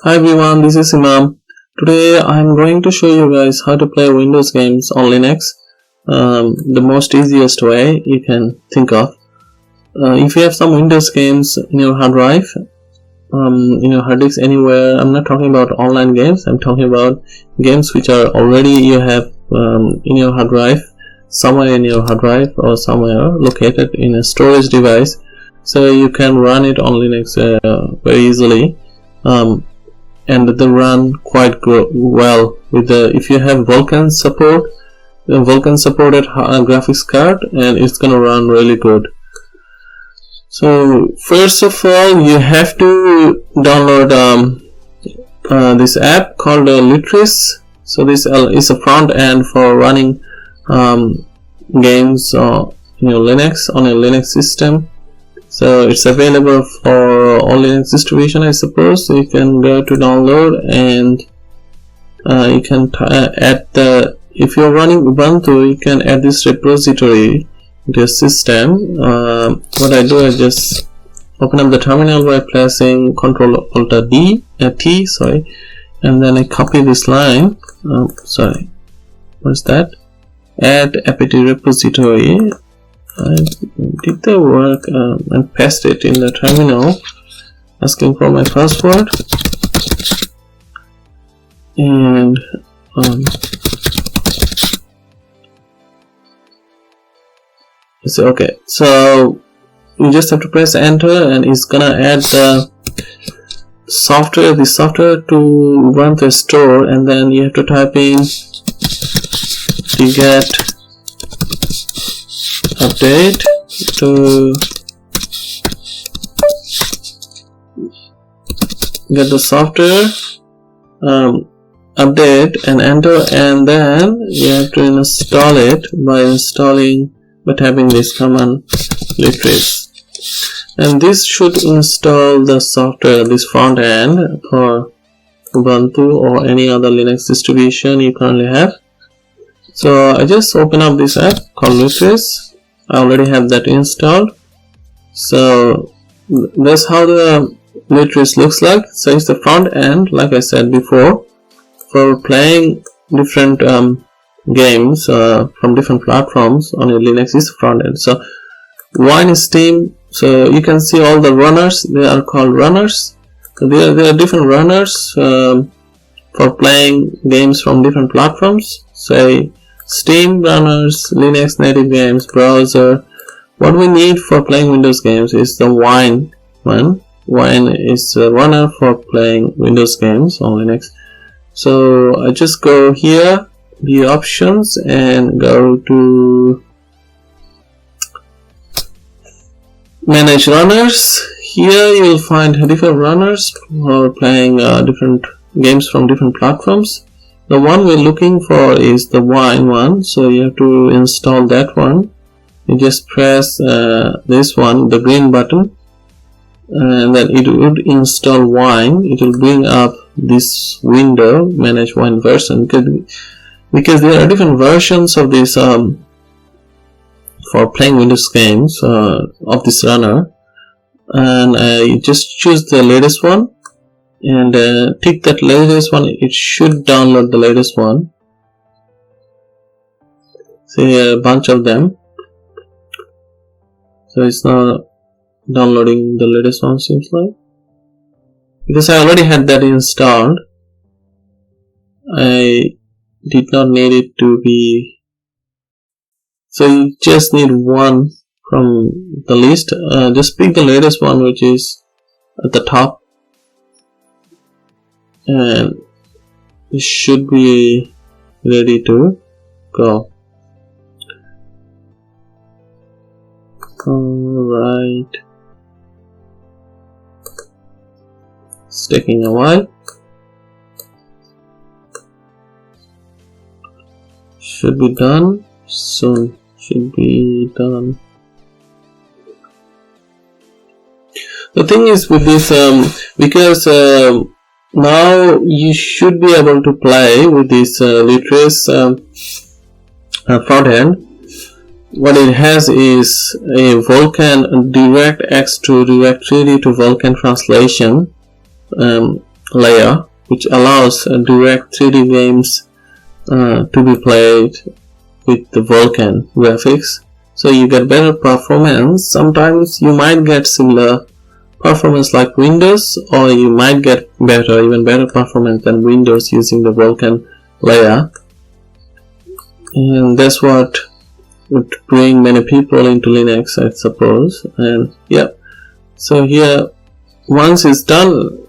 Hi everyone, this is Imam. Today I am going to show you guys how to play Windows games on Linux, the most easiest way you can think of. If you have some Windows games in your hard drive, in your hard disk anywhere, I'm not talking about online games, I'm talking about games which are already you have in your hard drive, somewhere in your hard drive or somewhere located in a storage device, so you can run it on Linux very easily. And they run quite well with if you have Vulkan support, Vulkan supported graphics card, and it's gonna run really good. So first of all, you have to download this app called Lutris. So this is a front end for running games in your Linux on a Linux system. So it's available for all Linux distribution, I suppose. So you can go to download, and you can add if you're running Ubuntu, you can add this repository to your system. What I do is just open up the terminal by pressing Ctrl Alt T, and then I copy this line. What's that? Add apt repository. I did the work and paste it in the terminal, asking for my password, and okay, so you just have to press enter, and it's gonna add the software to run the store, and then you have to type in get update to get the software update and enter, and then you have to install it by typing this command Lutris, and this should install the software, this front end for Ubuntu or any other Linux distribution you currently have. So I just open up this app called Lutris. I already have that installed. So that's how the Lutris looks like. So it's the front end, like I said before, for playing different games from different platforms on your Linux is front end. So Wine is Steam. So you can see all the runners. They are called runners. So there are different runners for playing games from different platforms. Say Steam runners, Linux native games, browser. What we need for playing Windows games is the Wine one. Wine is a runner for playing Windows games on Linux. So I just go here, view options, and go to manage runners. Here you will find different runners for playing different games from different platforms. The one we're looking for is the Wine one, so you have to install that one. You just press this one, the green button, and then it would install Wine. It will bring up this window, manage Wine version, because there are different versions of this for playing Windows games of this runner, and you just choose the latest one and tick that latest one. It should download the latest one. See a bunch of them, so it's not downloading the latest one, seems like, because I already had that installed. I did not need it to be, so you just need one from the list. Just pick the latest one, which is at the top, and it should be ready to go. Alright, it's taking a while. Should be done soon. Should be done. The thing is with this, because now you should be able to play with this Lutris front end. What it has is a Vulkan DirectX to Directory to Vulkan translation. layer, which allows direct 3D games to be played with the Vulkan graphics. So you get better performance. Sometimes you might get similar performance like Windows, or you might get even better performance than Windows using the Vulkan layer. And that's what would bring many people into Linux, I suppose. And yeah, so here, once it's done,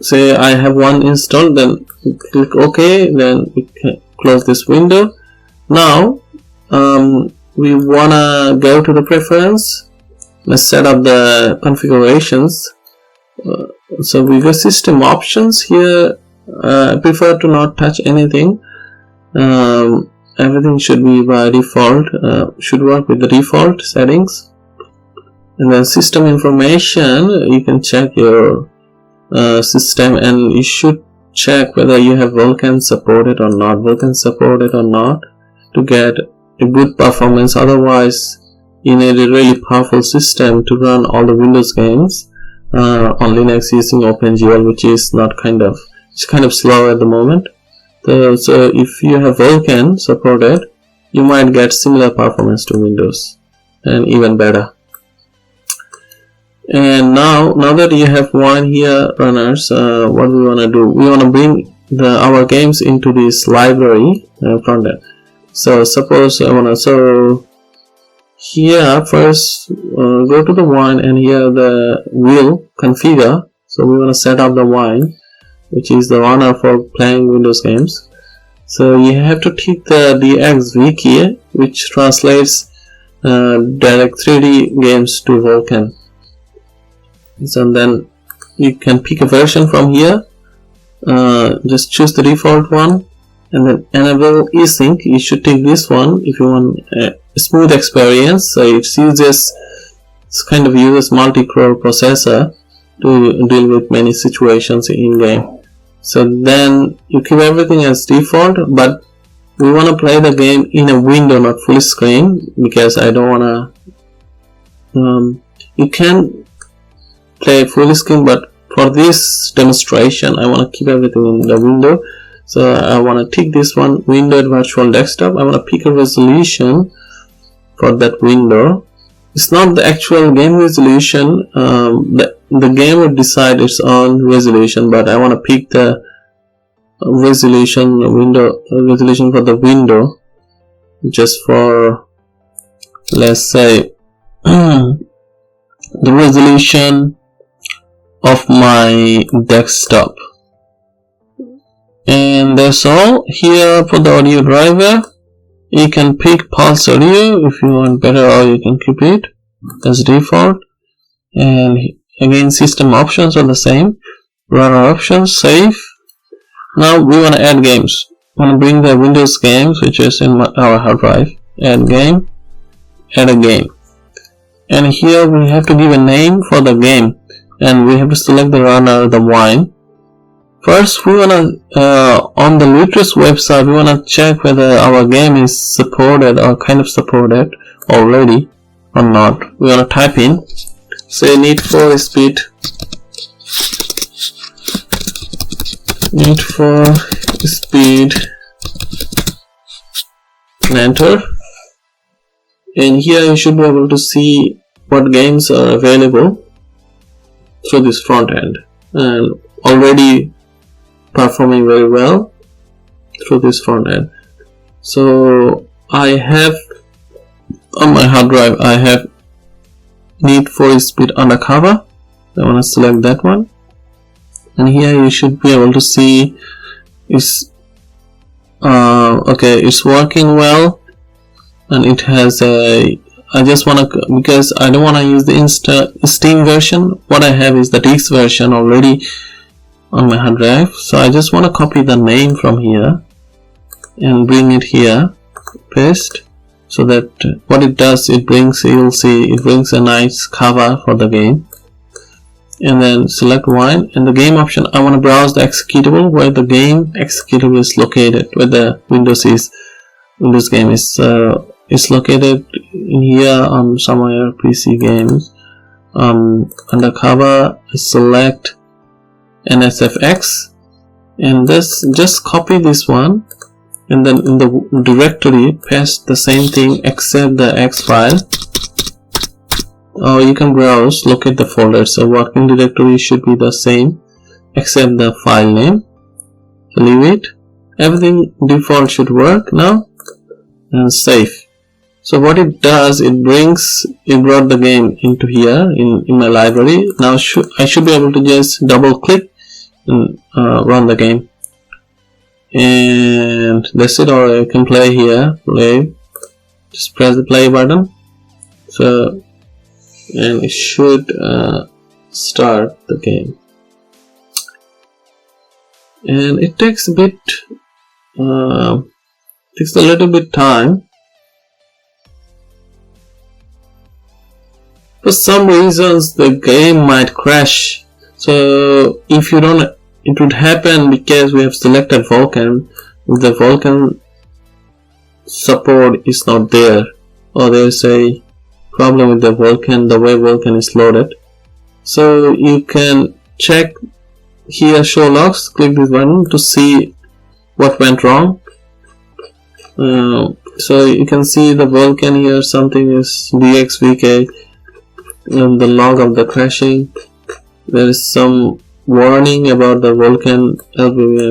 say I have one installed, then click OK, then we can close this window. Now we wanna go to the preference. Let's set up the configurations. So we go system options here. I prefer to not touch anything. Everything should be by default, should work with the default settings. And then system information, you can check your system, and you should check whether you have Vulkan supported or not, to get a good performance. Otherwise you need a really powerful system to run all the Windows games on Linux using OpenGL, which is it's kind of slow at the moment. So if you have Vulkan supported, you might get similar performance to Windows and even better. And now that you have one here runners, what we want to do, we want to bring our games into this library front end. So suppose I want to, so here first go to the wine, and here the wheel configure. So we want to set up the wine, which is the runner for playing Windows games. So you have to tick the DXV key, which translates direct 3D games to Vulkan. So then you can pick a version from here. Just choose the default one, and then enable eSync. You should take this one if you want a smooth experience. So it uses multi-core processor to deal with many situations in game. So then you keep everything as default, but we want to play the game in a window, not full screen, because I don't want to. You can play full screen, but for this demonstration I want to keep everything in the window. So I want to tick this one, windowed virtual desktop. I want to pick a resolution for that window. It's not the actual game resolution, the game would decide its own resolution, but I want to pick the resolution for the window, just for, let's say, the resolution of my desktop. And that's all. Here for the audio driver, you can pick Pulse Audio. If you want better audio, you can keep it as default. And again, system options are the same. Runner options, save. Now we want to add games. We want to bring the Windows games, which is in our hard drive. Add game, add a game. And here we have to give a name for the game, and we have to select the runner, the wine. First, we want to, on the Lutris website, we want to check whether our game is supported or kind of supported already or not. We want to type in, say, Need for Speed and enter. And here you should be able to see what games are available through this front end, and already performing very well through this front end. So I have on my hard drive, I have Need for Speed Undercover. I want to select that one, and here you should be able to see it's okay, it's working well, and it has a, I just want to, because I don't want to use the Steam version, what I have is the DX version already on my hard drive. So I just want to copy the name from here and bring it here, paste, so that what it does, it brings, you'll see, it brings a nice cover for the game. And then select wine, and the game option, I want to browse the executable where the game executable is located, where the Windows game is located in here on somewhere PC games. undercover, I select NSFX, and just copy this one, and then in the directory paste the same thing except the X file, or you can browse, locate the folder. So working directory should be the same except the file name. Leave it, everything default should work now, and save. So what it does, it brought the game into here in my library. Now I should be able to just double click and run the game, and that's it. Or I can play here, just press the play button, so and it should start the game. And it takes a bit takes a little bit time. For some reasons the game might crash. So if you don't, it would happen because we have selected Vulkan. If the Vulkan support is not there, or there's a problem with the Vulkan, the way Vulkan is loaded. So you can check here, show logs, click this button to see what went wrong. So you can see the Vulkan here, something is DXVK, and the log of the crashing. There is some warning about the Vulkan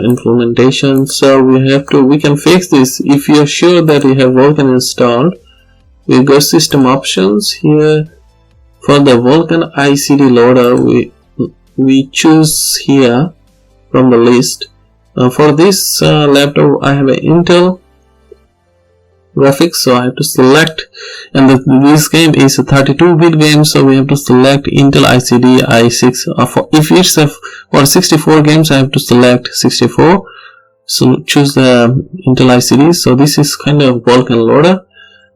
implementation. So we can fix this. If you are sure that you have Vulkan installed, we go system options here. For the Vulkan ICD loader, we choose here from the list. For this laptop I have an Intel graphics, so I have to select, and this game is a 32-bit game, so we have to select Intel ICD i6. If it's for 64 games, I have to select 64, so choose the Intel ICD. So this is kind of Vulkan loader.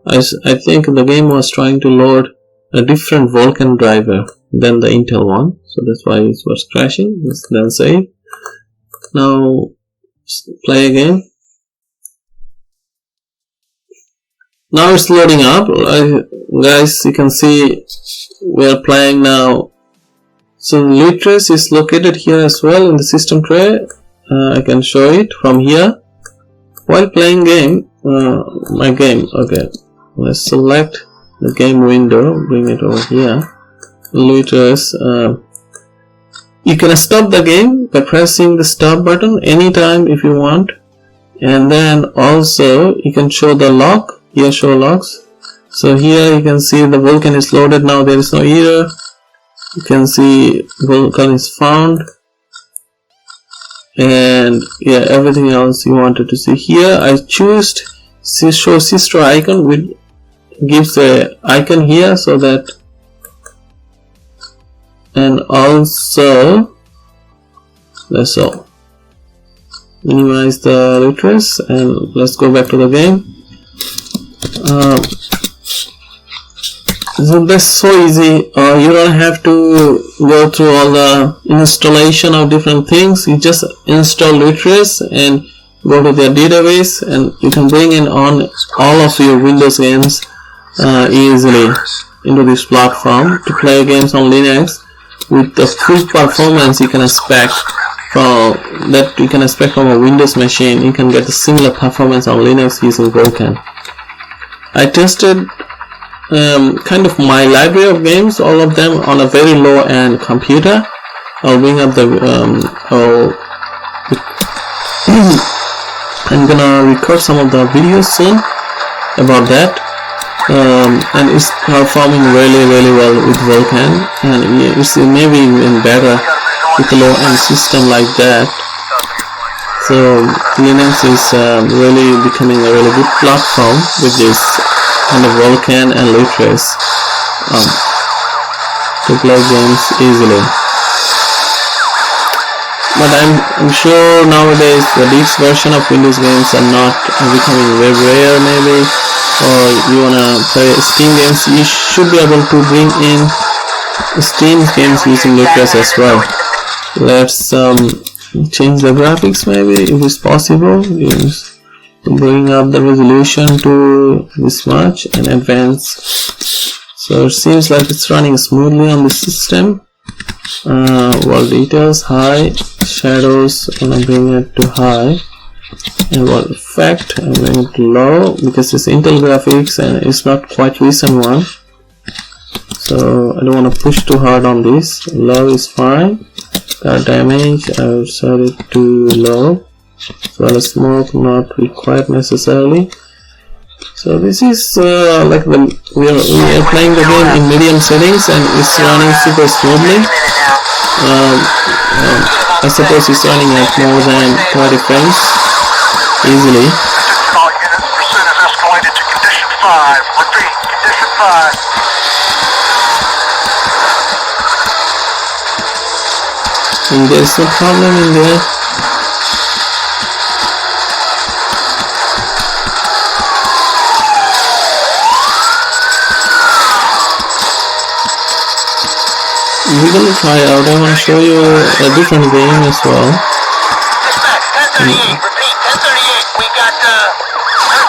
I think the game was trying to load a different Vulkan driver than the Intel one, so that's why it was crashing. Let's then save. Now play again. Now it's loading up, guys. You can see we are playing now. So Lutris is located here as well in the system tray. I can show it from here while playing game. My game. Okay, let's select the game window, bring it over here. Lutris. You can stop the game by pressing the stop button anytime if you want, and then also you can show the log. Here, show logs. So here you can see the Vulkan is loaded now. There is no error. You can see Vulkan is found, and yeah, everything else you wanted to see. Here I choose show sister icon, which gives a icon here, so that, and also that's all. Minimize the Lutris, and let's go back to the game. So that's so easy. You don't have to go through all the installation of different things. You just install Lutris and go to their database, and you can bring in on all of your Windows games easily into this platform to play games on Linux with the full performance you can expect from a Windows machine. You can get a similar performance on Linux using Vulkan. I tested kind of my library of games, all of them on a very low end computer. I'll bring up the I'm gonna record some of the videos soon about that, and it's performing really well with Vulkan, and it's maybe even better with a low end system like that. So Linux is really becoming a really good platform with this kind of Vulkan and Lutris to play games easily. But I'm sure nowadays the deluxe version of Windows games are not becoming very rare maybe, or you wanna play Steam games, you should be able to bring in Steam games using Lutris as well. Let's change the graphics maybe if it's possible. Yes. Bring up the resolution to this much and advance. So it seems like it's running smoothly on the system. World details high, shadows I'm gonna bring it to high, and world effect I'm bring it to low because it's Intel graphics and it's not quite recent one. So I don't want to push too hard on this. Low is fine. Car damage I will set it to low. So smoke not required necessarily. So this is like we are playing the game in medium settings and it's running super smoothly. I suppose it's running at more than 30 frames easily. And there's no problem in there. We're gonna try out. I want to show you a different game as well. Dispatch, 1038, repeat, 1038. We got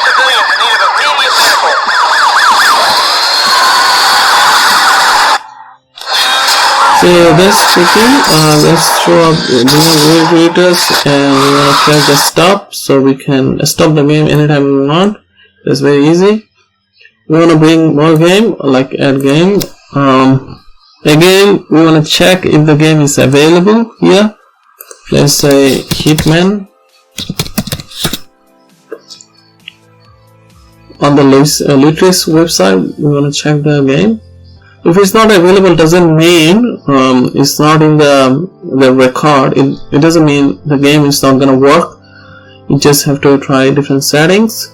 civilians in need of immediate medical. So that's tricky. Let's show up. We have wheel readers and we want to press the stop so we can stop the game anytime we want. That's very easy. We want to bring more game, like add game. Again, we want to check if the game is available here. Let's say Hitman. On the Lutris website, we want to check the game. If it's not available, doesn't mean it's not in the record. It doesn't mean the game is not gonna work. You just have to try different settings.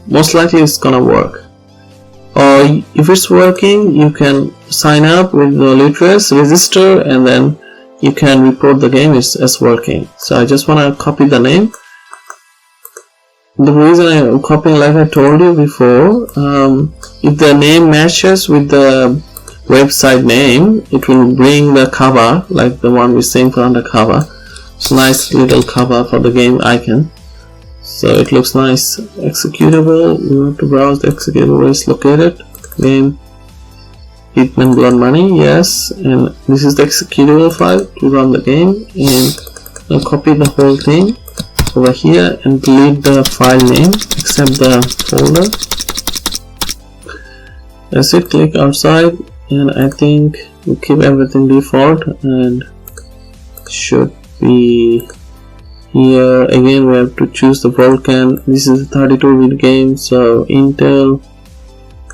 Most likely it's gonna work. Or if it's working, you can sign up with the Lutris, register, and then you can report the game as working. So I just want to copy the name. The reason I'm copying, like I told you before, if the name matches with the website name, it will bring the cover, like the one we're seeing for the cover. It's a nice little cover for the game icon. So it looks nice. Executable, we want to browse the executable where it's located. Game Hitman Blood Money, yes, and this is the executable file to run the game. And I'll copy the whole thing over here and delete the file name except the folder. That's it. Click outside, and I think we keep everything default and should be here. Again, we have to choose the Vulkan. This is a 32-bit game, so Intel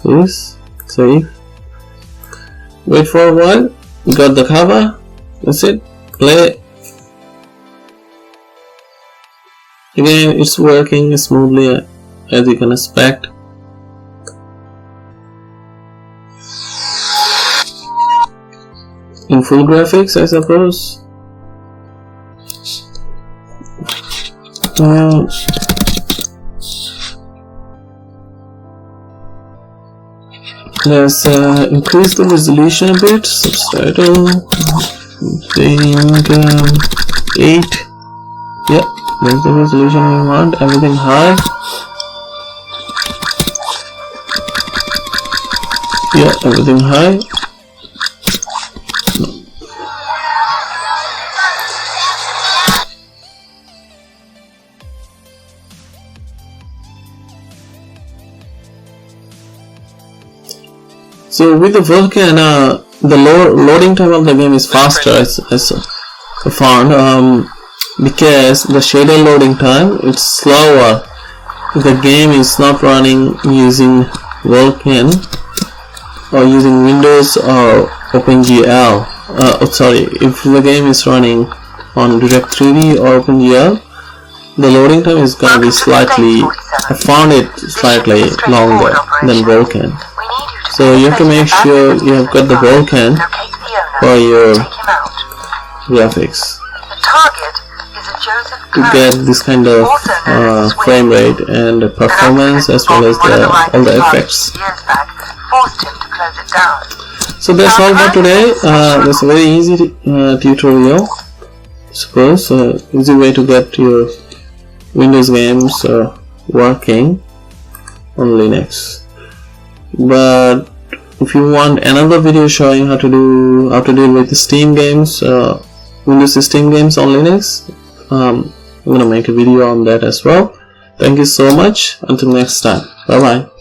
is save. Wait for a while. We got the cover. That's it. Play. Again, it's working smoothly as you can expect. In full graphics, I suppose. Let's increase the resolution a bit. Subtitle being 8. Yep, that's the resolution we want. Everything high. Yeah, everything high. So with the Vulkan, the loading time of the game is faster, as I found, because the shader loading time it's slower. The game is not running using Vulkan or using Windows or OpenGL. Sorry, if the game is running on Direct3D or OpenGL, the loading time is gonna be slightly. I found it slightly longer than Vulkan. So you have to make sure you have got the Vulkan for your graphics to get this kind of frame rate and performance as well as all the effects. So that's all for today. That's a very easy tutorial, I suppose. Easy way to get your Windows games working on Linux. But if you want another video showing how to deal with Steam games, Windows Steam games on Linux, I'm gonna make a video on that as well. Thank you so much. Until next time. Bye bye.